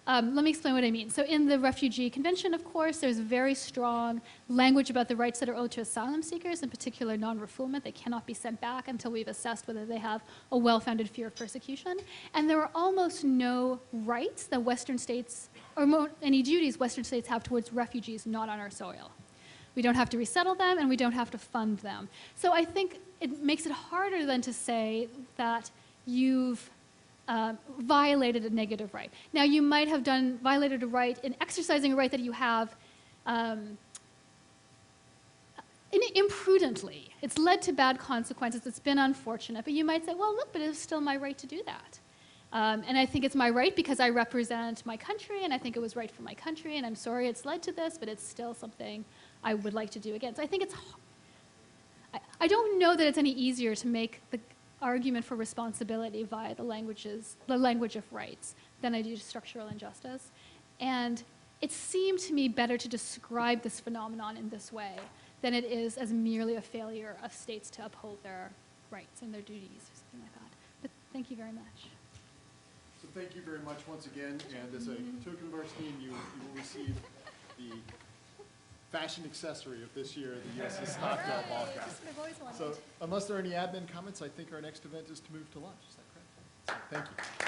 Let me explain what I mean. So in the Refugee Convention, of course, there's very strong language about the rights that are owed to asylum seekers, in particular non-refoulement. They cannot be sent back until we've assessed whether they have a well-founded fear of persecution. And there are almost no rights that Western states, or any duties Western states have towards refugees not on our soil. We don't have to resettle them, and we don't have to fund them. So I think it makes it harder than to say that you've violated a negative right. Now, you might have violated a right in exercising a right that you have imprudently. It's led to bad consequences. It's been unfortunate. But you might say, well, look, but it's still my right to do that. And I think it's my right because I represent my country, and I think it was right for my country, and I'm sorry it's led to this, but it's still something I would like to do again. So I think I don't know that it's any easier to make the argument for responsibility via the language of rights than I do structural injustice. And it seemed to me better to describe this phenomenon in this way than it is as merely a failure of states to uphold their rights and their duties or something like that. But Thank you very much. So thank you very much once again, and as a token of our esteem, you will receive the fashion accessory of this year, the USS Stockdale Ball Cap. I've always wanted. So unless there are any admin comments, I think our next event is to move to lunch. Is that correct? So, thank you.